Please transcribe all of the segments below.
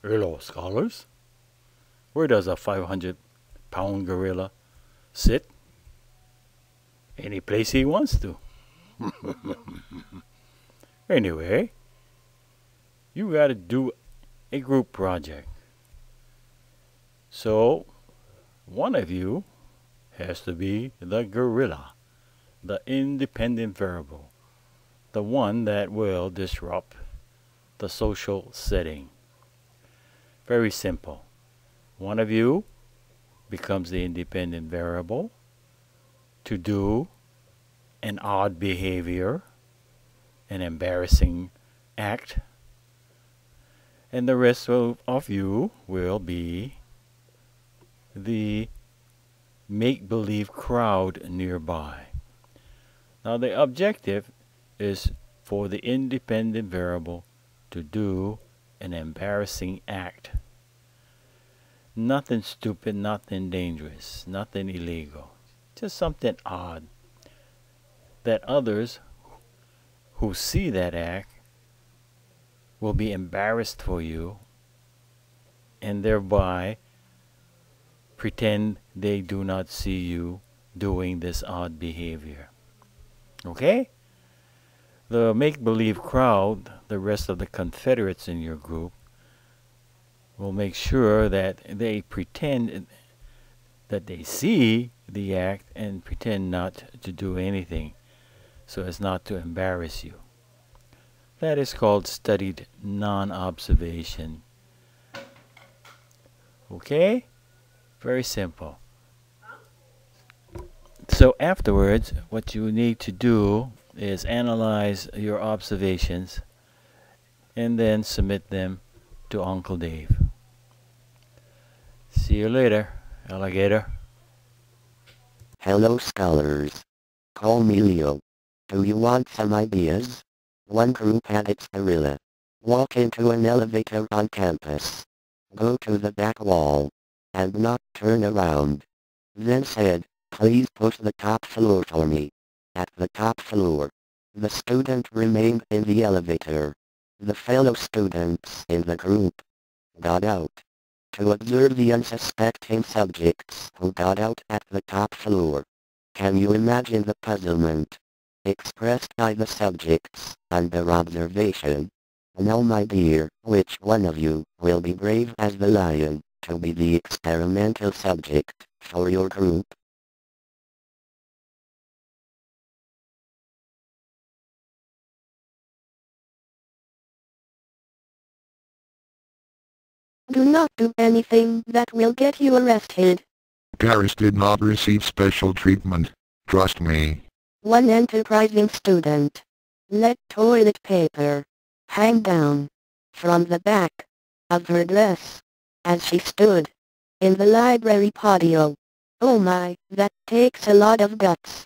Hello, scholars. Where does a 500-pound gorilla sit? Any place he wants to. Anyway, you gotta do a group project. So, one of you has to be the gorilla, the independent variable, the one that will disrupt the social setting. Very simple. One of you becomes the independent variable to do an odd behavior, an embarrassing act, and the rest of you will be the make-believe crowd nearby. Now the objective is for the independent variable to do an embarrassing act. Nothing stupid, nothing dangerous, nothing illegal. Just something odd that others who see that act will be embarrassed for you and thereby pretend they do not see you doing this odd behavior. Okay? The make-believe crowd, the rest of the Confederates in your group, will make sure that they pretend that they see the act and pretend not to do anything so as not to embarrass you. That is called studied non-observation. Okay? Very simple. So afterwards, what you need to do is analyze your observations and then submit them to Uncle Dave. See you later, alligator. Hello scholars. Call me Leo. Do you want some ideas? One group had its gorilla. Walk into an elevator on campus. Go to the back wall. And not turn around. Then said, please push the top floor for me. At the top floor. The student remained in the elevator. The fellow students in the group got out to observe the unsuspecting subjects who got out at the top floor. Can you imagine the puzzlement expressed by the subjects under observation? Now my dear, which one of you will be brave as the lion to be the experimental subject for your group? Do not do anything that will get you arrested. Garris did not receive special treatment. Trust me. One enterprising student let toilet paper hang down from the back of her dress as she stood in the library patio. Oh my, that takes a lot of guts.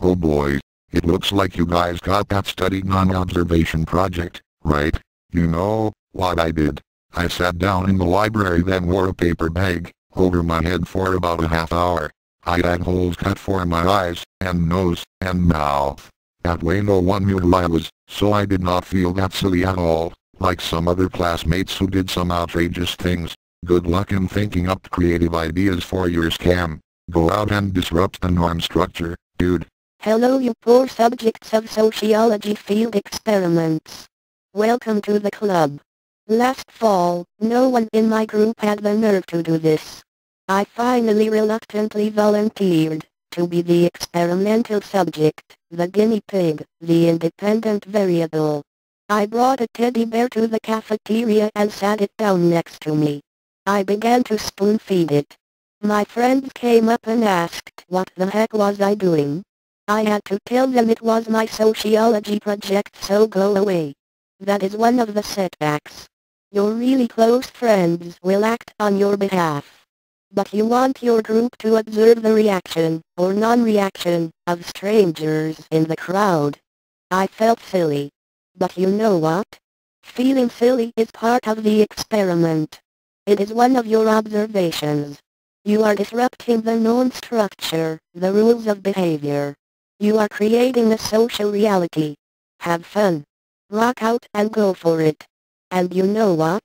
Oh boy, it looks like you guys got that studied non-observation project, right? You know what I did? I sat down in the library, then wore a paper bag over my head for about a half hour. I had holes cut for my eyes, and nose, and mouth. That way no one knew who I was, so I did not feel that silly at all, like some other classmates who did some outrageous things. Good luck in thinking up creative ideas for your scam. Go out and disrupt the norm structure, dude. Hello you poor subjects of sociology field experiments. Welcome to the club. Last fall, no one in my group had the nerve to do this. I finally reluctantly volunteered to be the experimental subject, the guinea pig, the independent variable. I brought a teddy bear to the cafeteria and sat it down next to me. I began to spoon feed it. My friends came up and asked what the heck was I doing. I had to tell them it was my sociology project, so go away. That is one of the setbacks. Your really close friends will act on your behalf. But you want your group to observe the reaction, or non-reaction, of strangers in the crowd. I felt silly. But you know what? Feeling silly is part of the experiment. It is one of your observations. You are disrupting the known structure, the rules of behavior. You are creating a social reality. Have fun. Rock out and go for it. And you know what?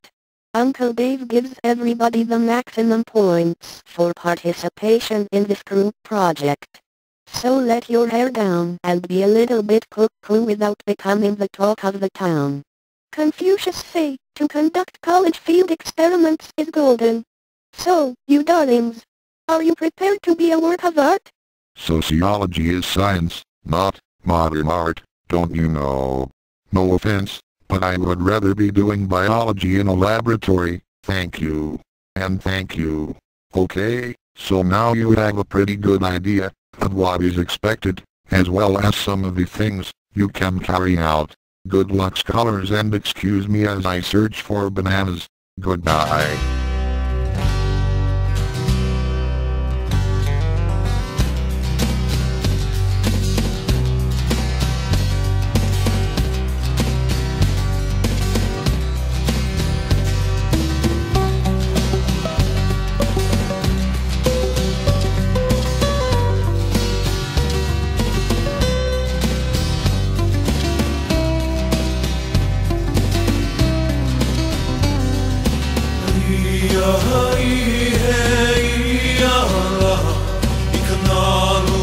Uncle Dave gives everybody the maximum points for participation in this group project. So let your hair down and be a little bit cuckoo without becoming the talk of the town. Confucius say, to conduct college field experiments is golden. So, you darlings, are you prepared to be a work of art? Sociology is science, not modern art, don't you know? No offense, but I would rather be doing biology in a laboratory, thank you. And thank you. Okay, so now you have a pretty good idea of what is expected, as well as some of the things you can carry out. Good luck, scholars, and excuse me as I search for bananas. Goodbye. İkan nalu